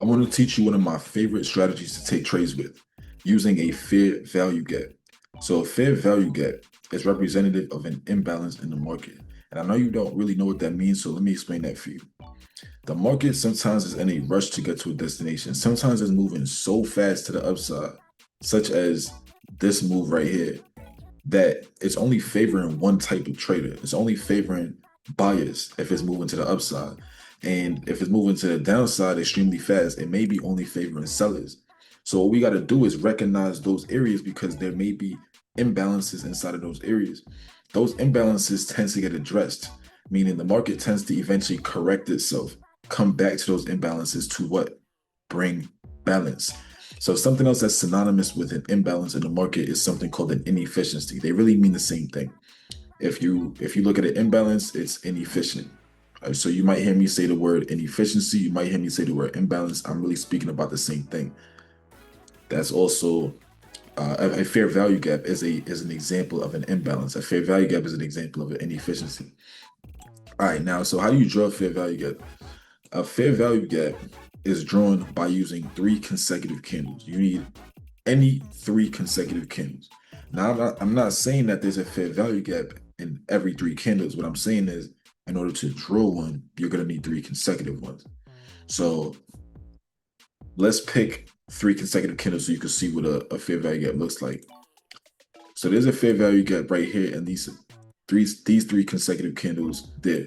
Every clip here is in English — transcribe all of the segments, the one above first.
I want to teach you one of my favorite strategies to take trades with, using a fair value gap. So a fair value gap is representative of an imbalance in the market. And I know you don't really know what that means, so let me explain that for you. The market sometimes is in a rush to get to a destination. Sometimes it's moving so fast to the upside, such as this move right here, that it's only favoring one type of trader. It's only favoring buyers if it's moving to the upside. And if it's moving to the downside extremely fast, it may be only favoring sellers. So what we got to do is recognize those areas because there may be imbalances inside of those areas. Those imbalances tend to get addressed, meaning the market tends to eventually correct itself, come back to those imbalances to what? Bring balance. So something else that's synonymous with an imbalance in the market is something called an inefficiency. They really mean the same thing. If you look at an imbalance, it's inefficient. So you might hear me say the word inefficiency, you might hear me say the word imbalance. I'm really speaking about the same thing. That's also a fair value gap is an example of an imbalance. A fair value gap is an example of an inefficiency. All right, now, so how do you draw a fair value gap? A fair value gap is drawn by using 3 consecutive candles. You need any 3 consecutive candles. Now, I'm not saying that there's a fair value gap in every 3 candles. What I'm saying is, in order to draw one, you're going to need 3 consecutive ones. So let's pick 3 consecutive candles so you can see what a fair value gap looks like. So there's a fair value gap right here, and these 3 consecutive candles there.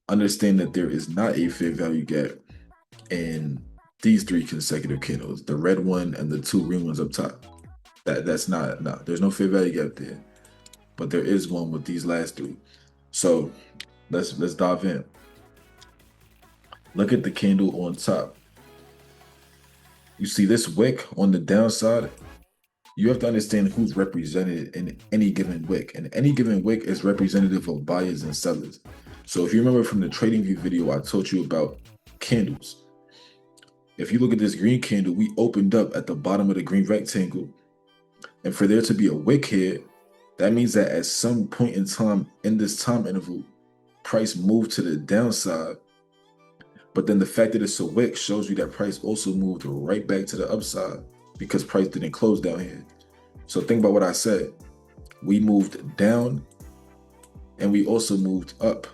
Understand that there is not a fair value gap in these 3 consecutive candles, the red one and the 2 green ones up top. That's not, no, there's no fair value gap there, but there is one with these last 3. So let's dive in. Look at the candle on top. You see this wick on the downside. You have to understand who's represented in any given wick, and any given wick is representative of buyers and sellers. So if you remember from the trading view video, I told you about candles. If you look at this green candle, we opened up at the bottom of the green rectangle. And for there to be a wick here, that means that at some point in time in this time interval, price moved to the downside. But then the fact that it's a wick shows you that price also moved right back to the upside because price didn't close down here. So think about what I said. We moved down and we also moved up,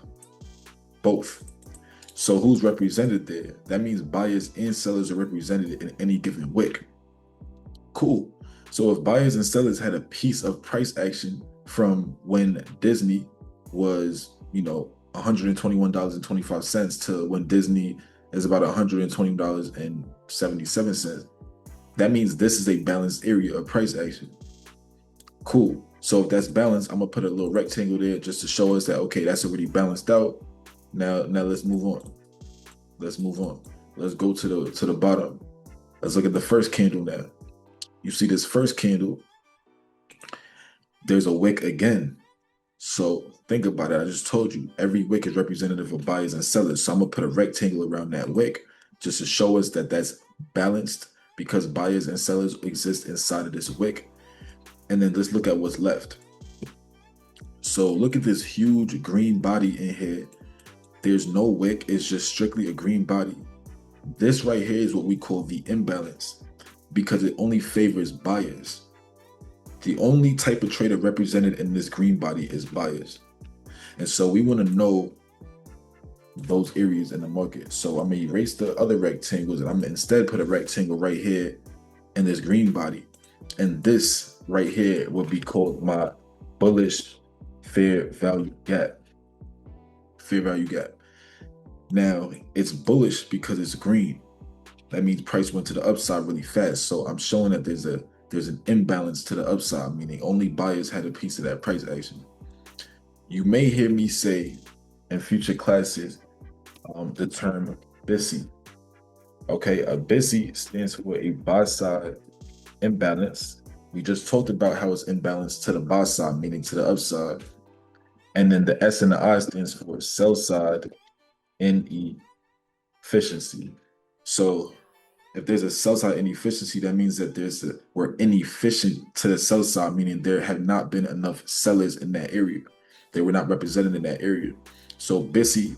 both. So who's represented there? That means buyers and sellers are represented in any given wick. Cool. So if buyers and sellers had a piece of price action from when Disney was, $121.25 to when Disney is about $120.77, that means this is a balanced area of price action. Cool. So if that's balanced, I'm gonna put a little rectangle there just to show us that, okay, that's already balanced out. Now let's move on. Let's go to the bottom. Let's look at the first candle now. You see this first candle, there's a wick again. So think about it. I just told you every wick is representative of buyers and sellers. So I'm gonna put a rectangle around that wick just to show us that that's balanced because buyers and sellers exist inside of this wick. And then let's look at what's left. So look at this huge green body in here. There's no wick, it's just strictly a green body. This right here is what we call the imbalance because it only favors buyers. The only type of trader represented in this green body is buyers. And so we want to know those areas in the market. So I'm going to erase the other rectangles and I'm going to instead put a rectangle right here in this green body. And this right here will be called my bullish fair value gap. Fair value gap. Now it's bullish because it's green. That means price went to the upside really fast. So I'm showing that there's an imbalance to the upside, meaning only buyers had a piece of that price action. You may hear me say in future classes the term BISI. Okay, a BISI stands for a buy side imbalance. We just talked about how it's imbalanced to the buy side, meaning to the upside. And then the S and the I stands for sell side inefficiency. So if there's a sell side inefficiency, that means that we're inefficient to the sell side, meaning there have not been enough sellers in that area. They were not represented in that area. So BISI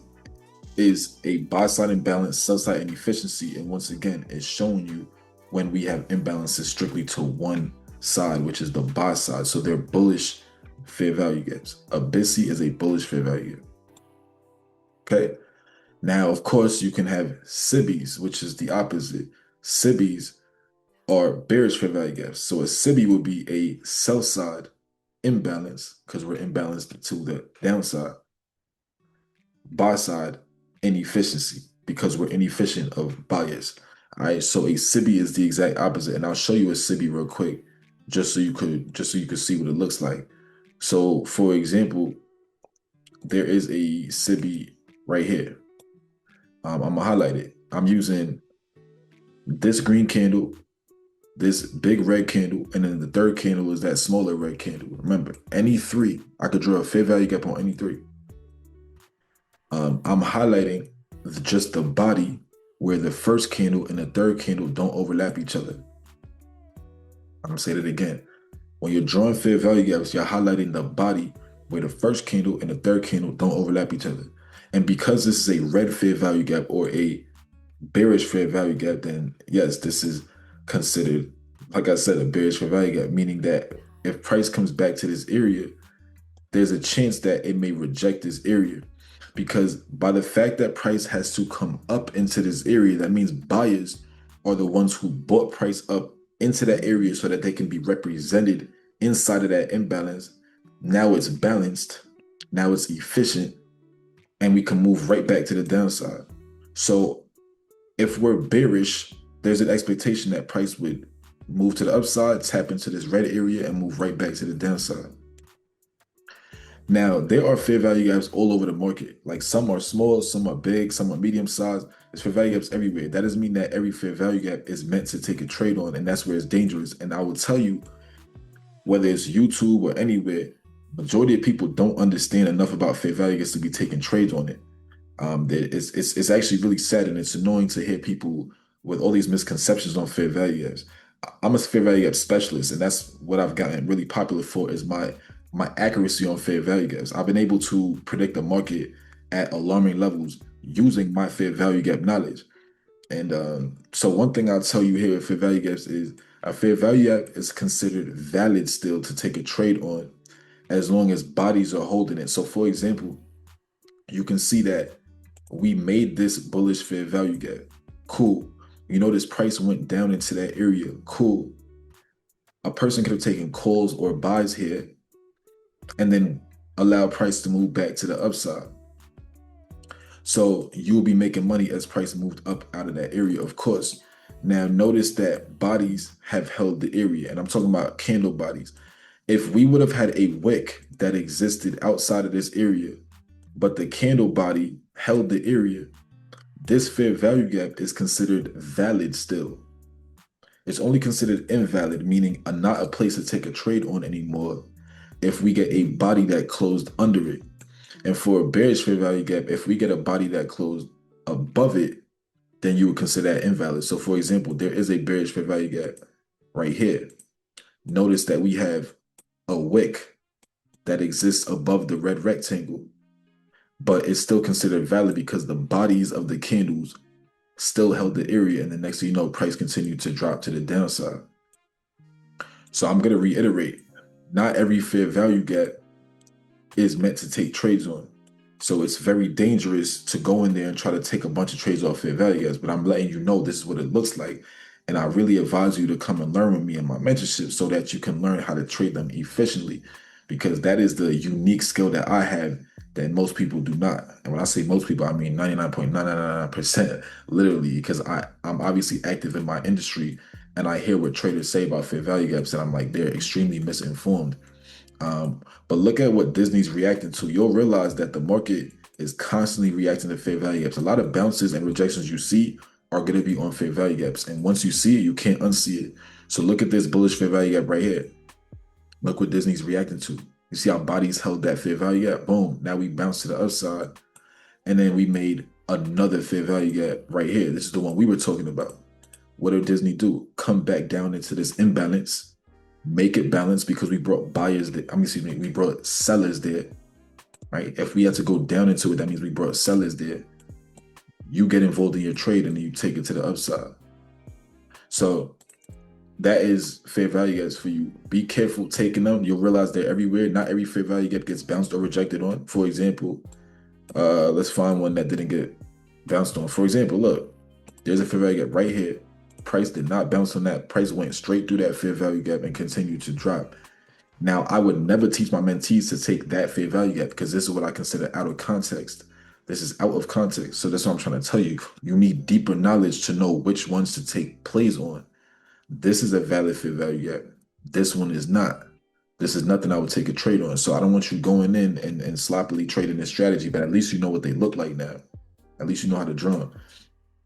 is a buy side imbalance, sell side inefficiency, and once again, it's showing you when we have imbalances strictly to one side, which is the buy side. So they're bullish fair value gaps. A BISI is a bullish fair value gap. Okay. Now, of course, you can have SIBIs, which is the opposite. SIBIs are bearish fair value gaps. So a SIBI would be a sell side imbalance because we're imbalanced to the downside. Buy side inefficiency because we're inefficient of buyers. All right, so a SIBI is the exact opposite, and I'll show you a SIBI real quick, just so you could see what it looks like. So, for example, there is a SIBI right here. I'm gonna highlight it. I'm using this green candle, this big red candle, and then the third candle is that smaller red candle. Remember, any three, I could draw a fair value gap on any three. I'm highlighting just the body where the first candle and the third candle don't overlap each other. I'm gonna say that again. When you're drawing fair value gaps, you're highlighting the body where the first candle and the third candle don't overlap each other. And because this is a red fair value gap or a bearish fair value gap, then yes, this is considered, like I said, a bearish fair value gap, meaning that if price comes back to this area, there's a chance that it may reject this area. Because by the fact that price has to come up into this area, that means buyers are the ones who bought price up into that area so that they can be represented inside of that imbalance. Now it's balanced, now it's efficient, and we can move right back to the downside. So if we're bearish, there's an expectation that price would move to the upside, tap into this red area, and move right back to the downside. Now, there are fair value gaps all over the market. Like some are small, some are big, some are medium sized. There's fair value gaps everywhere. That doesn't mean that every fair value gap is meant to take a trade on, and that's where it's dangerous. And I will tell you, whether it's YouTube or anywhere, majority of people don't understand enough about fair value gaps to be taking trades on it. It's actually really sad, and it's annoying to hear people with all these misconceptions on fair value gaps. I'm a fair value gap specialist, and that's what I've gotten really popular for is my accuracy on fair value gaps. I've been able to predict the market at alarming levels using my fair value gap knowledge. And so one thing I'll tell you here with fair value gaps is a fair value gap is considered valid still to take a trade on as long as bodies are holding it. So for example, you can see that we made this bullish fair value gap. Cool. You know, this price went down into that area. Cool. A person could have taken calls or buys here and then allow price to move back to the upside. So you'll be making money as price moved up out of that area, of course. Now notice that bodies have held the area, and I'm talking about candle bodies. If we would have had a wick that existed outside of this area, but the candle body held the area, this fair value gap is considered valid still. It's only considered invalid, meaning not a place to take a trade on anymore, if we get a body that closed under it. And for a bearish fair value gap, if we get a body that closed above it, then you would consider that invalid. So for example, there is a bearish fair value gap right here. Notice that we have a wick that exists above the red rectangle, but it's still considered valid because the bodies of the candles still held the area, and the next thing you know, price continued to drop to the downside. So I'm going to reiterate, not every fair value gap is meant to take trades on. So it's very dangerous to go in there and try to take a bunch of trades off fair value gaps, but I'm letting you know this is what it looks like. And I really advise you to come and learn with me in my mentorship so that you can learn how to trade them efficiently, because that is the unique skill that I have that most people do not. And when I say most people, I mean 99.999% literally, because I'm obviously active in my industry and I hear what traders say about fair value gaps, and I'm like, they're extremely misinformed. But look at what Disney's reacting to. You'll realize that the market is constantly reacting to fair value gaps. A lot of bounces and rejections you see are going to be on fair value gaps. And once you see it, you can't unsee it. So look at this bullish fair value gap right here. Look what Disney's reacting to. You see how bodies held that fair value gap? Boom. Now we bounced to the upside. And then we made another fair value gap right here. This is the one we were talking about. What did Disney do? Come back down into this imbalance, make it balanced because we brought buyers there. We brought sellers there, right? If we had to go down into it, that means we brought sellers there. you get involved in your trade and then you take it to the upside. So that is fair value gaps for you. Be careful taking them. You'll realize they're everywhere. Not every fair value gap gets bounced or rejected on. For example, let's find one that didn't get bounced on. For example, look, there's a fair value gap right here. Price did not bounce on that. Price went straight through that fair value gap and continued to drop. Now, I would never teach my mentees to take that fair value gap because this is what I consider out of context. This is out of context. So that's what I'm trying to tell you. You need deeper knowledge to know which ones to take plays on. This is a valid fair value gap. This one is not. This is nothing I would take a trade on. So I don't want you going in and sloppily trading this strategy, but at least you know what they look like now. At least you know how to draw them.